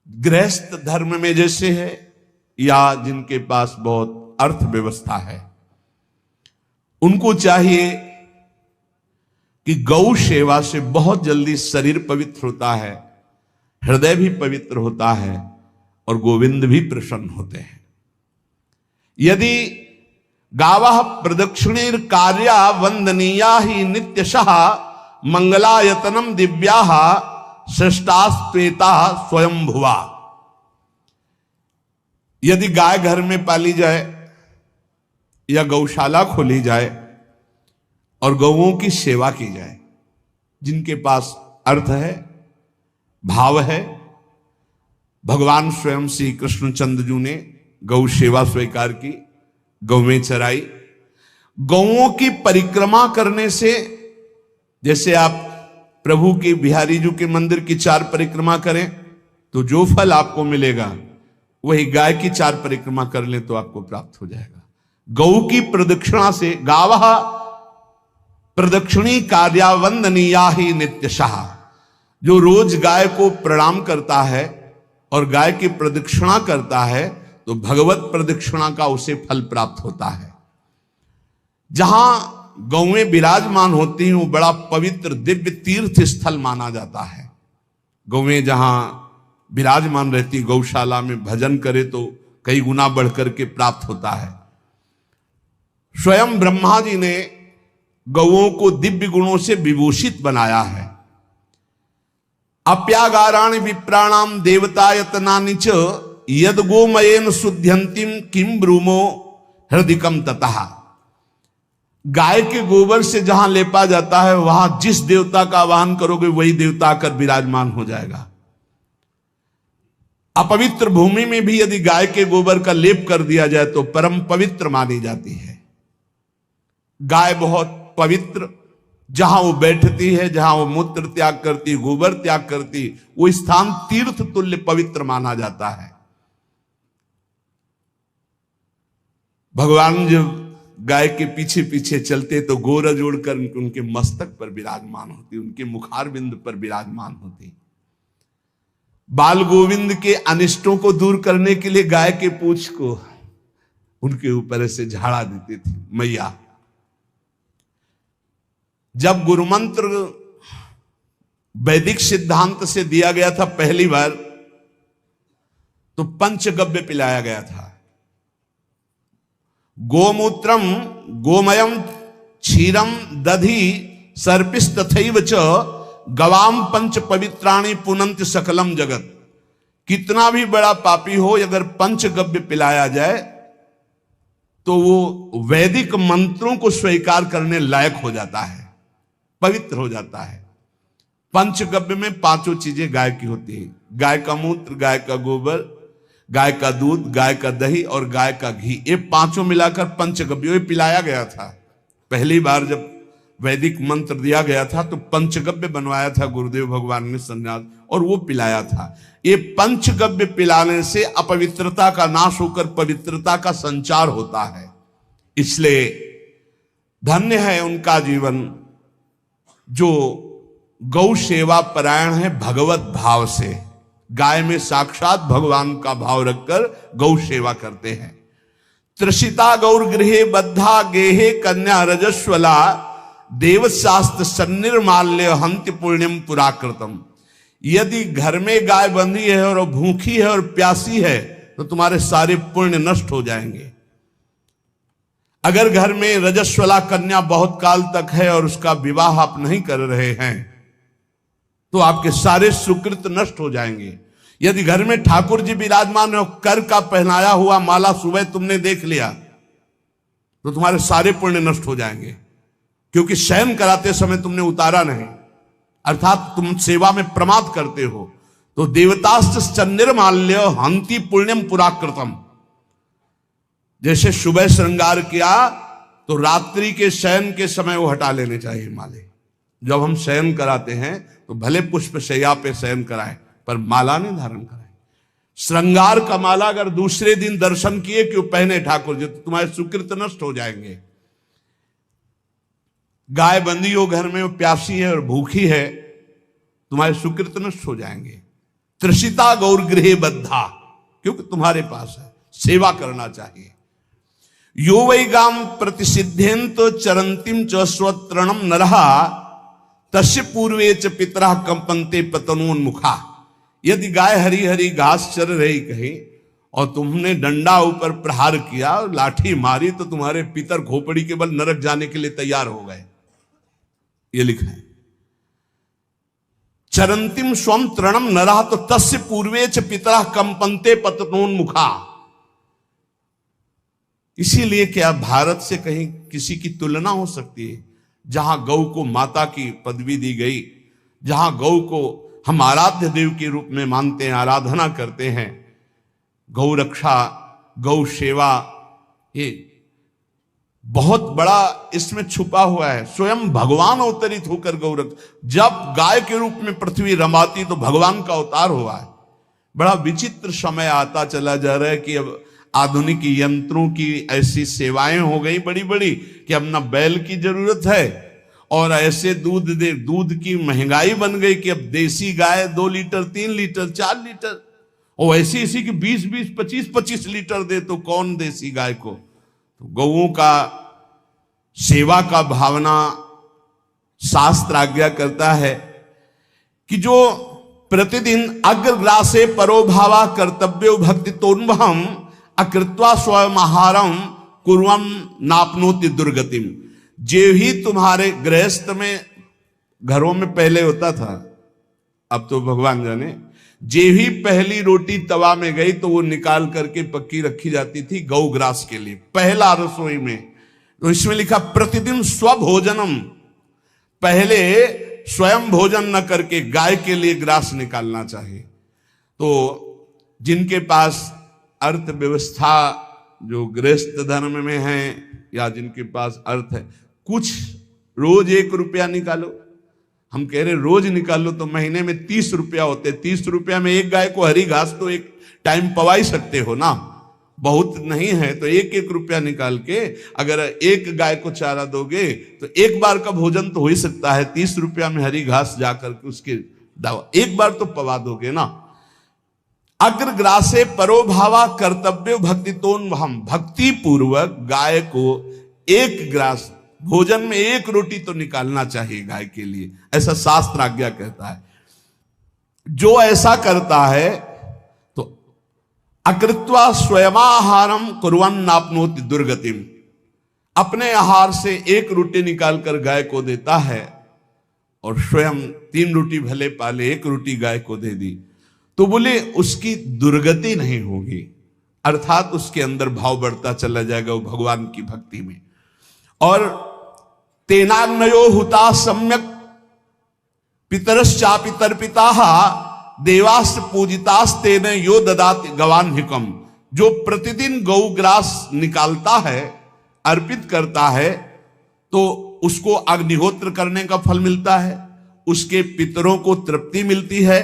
गृहस्थ धर्म में जैसे है या जिनके पास बहुत अर्थव्यवस्था है, उनको चाहिए कि गौ सेवा से बहुत जल्दी शरीर पवित्र होता है, हृदय भी पवित्र होता है और गोविंद भी प्रसन्न होते हैं। यदि गावः प्रदक्षिणीर कार्या वंदनीया ही नित्यशः मंगलायतनम दिव्याः श्रेष्ठास्त्वेता स्वयंभुवा। यदि गाय घर में पाली जाए या गौशाला खोली जाए और गौओं की सेवा की जाए, जिनके पास अर्थ है, भाव है, भगवान स्वयं श्री कृष्णचंद्र ने गौ सेवा स्वीकार की, गौवें चराई। गौओं की परिक्रमा करने से, जैसे आप प्रभु के बिहारी जी के मंदिर की 4 परिक्रमा करें तो जो फल आपको मिलेगा वही गाय की 4 परिक्रमा कर लें तो आपको प्राप्त हो जाएगा। गौ की प्रदक्षिणा से, गावः प्रदक्षिणी कार्या वंदनीया ही नित्यशः, जो रोज गाय को प्रणाम करता है और गाय की प्रदक्षिणा करता है तो भगवत प्रदक्षिणा का उसे फल प्राप्त होता है। जहां गौएं विराजमान होती हैं वो बड़ा पवित्र दिव्य तीर्थ स्थल माना जाता है। गौएं जहां विराजमान रहती, गौशाला में भजन करे तो कई गुना बढ़कर के प्राप्त होता है। स्वयं ब्रह्मा जी ने गौओं को दिव्य गुणों से विभूषित बनाया है। अप्यागाराणि विप्राणाम देवतायतनानि च यद गोमयेन शुद्ध्यंतिम किम ब्रूमो हृदिकम ततः। गाय के गोबर से जहां लेपा जाता है वहां जिस देवता का आवाहन करोगे वही देवता आकर विराजमान हो जाएगा। अपवित्र भूमि में भी यदि गाय के गोबर का लेप कर दिया जाए तो परम पवित्र मानी जाती है। गाय बहुत पवित्र, जहां वो बैठती है, जहां वो मूत्र त्याग करती, गोबर त्याग करती, वो स्थान तीर्थ तुल्य पवित्र माना जाता है। भगवान जब गाय के पीछे पीछे चलते तो गोरा जोड़कर उनके मस्तक पर विराजमान होती, उनके मुखार बिंद पर विराजमान होती। बाल गोविंद के अनिष्टों को दूर करने के लिए गाय के पूंछ को उनके ऊपर से झाड़ा देती थी मैया। जब गुरुमंत्र वैदिक सिद्धांत से दिया गया था पहली बार तो पंचगव्य पिलाया गया था। गोमूत्रम गोमयम क्षीरम दधि सर्पिस्तथैव च गवाम पंच पवित्राणि पुनंत सकलम जगत। कितना भी बड़ा पापी हो, अगर पंचगव्य पिलाया जाए तो वो वैदिक मंत्रों को स्वीकार करने लायक हो जाता है, पवित्र हो जाता है। पंचगव्य में 5 चीजें गाय की होती है। गाय का मूत्र, गाय का गोबर, गाय का दूध, गाय का दही और गाय का घी, ये 5 मिलाकर पंचगव्य पिलाया गया था। पहली बार जब वैदिक मंत्र दिया गया था तो पंचगव्य बनवाया था गुरुदेव भगवान ने संन्यास, और वो पिलाया था। ये पंचगव्य पिलाने से अपवित्रता का नाश होकर पवित्रता का संचार होता है। इसलिए धन्य है उनका जीवन जो गौ सेवा परायण है भगवत भाव से। गाय में साक्षात भगवान का भाव रखकर गौ सेवा करते हैं। त्रिषिता गौर गृहे बद्धा गेहे कन्या रजस्वला देवशास्त्र सन्निर्माल्य हंति पुण्यम पुराकृतम। यदि घर में गाय बंधी है और भूखी है और प्यासी है तो तुम्हारे सारे पुण्य नष्ट हो जाएंगे। अगर घर में रजस्वला कन्या बहुत काल तक है और उसका विवाह आप नहीं कर रहे हैं तो आपके सारे सुकृत नष्ट हो जाएंगे। यदि घर में ठाकुर जी विराजमान हो, कर का पहनाया हुआ माला सुबह तुमने देख लिया तो तुम्हारे सारे पुण्य नष्ट हो जाएंगे, क्योंकि शयन कराते समय तुमने उतारा नहीं, अर्थात तुम सेवा में प्रमाद करते हो। तो देवतास्त्र सन्निर्माल्य हंति पुण्यम पुराकृतम। जैसे सुबह श्रृंगार किया तो रात्रि के शयन के समय वो हटा लेने चाहिए माले। जब हम शयन कराते हैं तो भले पुष्प शैया पे शयन कराएं पर माला नहीं धारण कराएं। श्रृंगार का माला अगर दूसरे दिन दर्शन किए क्यों पहने ठाकुर जी तो तुम्हारे सुकृत नष्ट हो जाएंगे। गाय बंदी हो घर में, प्यासी है और भूखी है, तुम्हारे सुकृत नष्ट हो जाएंगे। तृषिता गौरगृहे बद्धा, क्योंकि तुम्हारे पास है, सेवा करना चाहिए। यो वै गाम प्रतिसिद्धेन्त चरंतिम च स्वतरणम नरहा तस्य पूर्वे च पितरः कंपन्ते पतनोन्मुखा। यदि गाय हरी हरी घास चर रही कहीं और तुमने डंडा ऊपर प्रहार किया और लाठी मारी तो तुम्हारे पितर खोपड़ी के बल नरक जाने के लिए तैयार हो गए, ये लिखा है। चरंतिम स्वम तृणम नरः तो तस्य पूर्वे च पितरः कंपन्ते पतनोन्मुखा। इसीलिए क्या भारत से कहीं किसी की तुलना हो सकती है, जहां गौ को माता की पदवी दी गई, जहां गौ को हम आराध्य देव के रूप में मानते हैं, आराधना करते हैं। गौ रक्षा, गौ सेवा, ये बहुत बड़ा इसमें छुपा हुआ है। स्वयं भगवान अवतरित होकर गौ जब गाय के रूप में पृथ्वी रमाती तो भगवान का अवतार हुआ है। बड़ा विचित्र समय आता चला जा रहा है कि अब आधुनिक यंत्रों की ऐसी सेवाएं हो गई बड़ी बड़ी कि अब ना बैल की जरूरत है, और ऐसे दूध की महंगाई बन गई कि अब देसी गाय 2 लीटर 3 लीटर 4 लीटर, और ऐसी इसी की 20-20 25-25 लीटर दे तो कौन देसी गाय को। तो गौओं का सेवा का भावना शास्त्र आज्ञा करता है कि जो प्रतिदिन अग्रग्रासे परोभावा कर्तव्यो भक्ति तोन्वहम अकृत्वा स्वयं आहारम कुर्वम नापनोति दुर्गतिम। जे ही तुम्हारे गृहस्थ में घरों में पहले होता था, अब तो भगवान जाने, जे ही पहली रोटी तवा में गई तो वो निकाल करके पक्की रखी जाती थी गौग्रास के लिए, पहला रसोई में। तो इसमें लिखा प्रतिदिन स्वभोजनम, पहले स्वयं भोजन न करके गाय के लिए ग्रास निकालना चाहिए। तो जिनके पास अर्थव्यवस्था जो गृहस्थ धर्म में है या जिनके पास अर्थ है, कुछ रोज 1 रुपया निकालो। हम कह रहे रोज निकालो तो महीने में 30 रुपया होते, 30 रुपया में एक गाय को हरी घास तो एक टाइम पवा ही सकते हो ना, बहुत नहीं है तो 1-1 रुपया निकाल के अगर एक गाय को चारा दोगे तो एक बार का भोजन तो हो ही सकता है। 30 रुपया में हरी घास जाकर के उसके दावा एक बार तो पवा दोगे ना। अग्रग्रासे परोभावा कर्तव्य भक्ति तोन्वहम, भक्ति पूर्वक गाय को एक ग्रास भोजन में 1 रोटी तो निकालना चाहिए गाय के लिए, ऐसा शास्त्र आज्ञा कहता है। जो ऐसा करता है तो अकृत्वा स्वयमाहारम कुर्वन् नाप्नोति दुर्गतिम, अपने आहार से 1 रोटी निकालकर गाय को देता है और स्वयं 3 रोटी भले पाले 1 रोटी गाय को दे दी तो बोले उसकी दुर्गति नहीं होगी, अर्थात उसके अंदर भाव बढ़ता चला जाएगा वो भगवान की भक्ति में। और तेनाग्नयो हुता सम्यक पितरश्चापि तर्पिताः देवास्त पूजितास्तेन यो ददाति गवान्हिकम। जो प्रतिदिन गौग्रास निकालता है, अर्पित करता है, तो उसको अग्निहोत्र करने का फल मिलता है, उसके पितरों को तृप्ति मिलती है।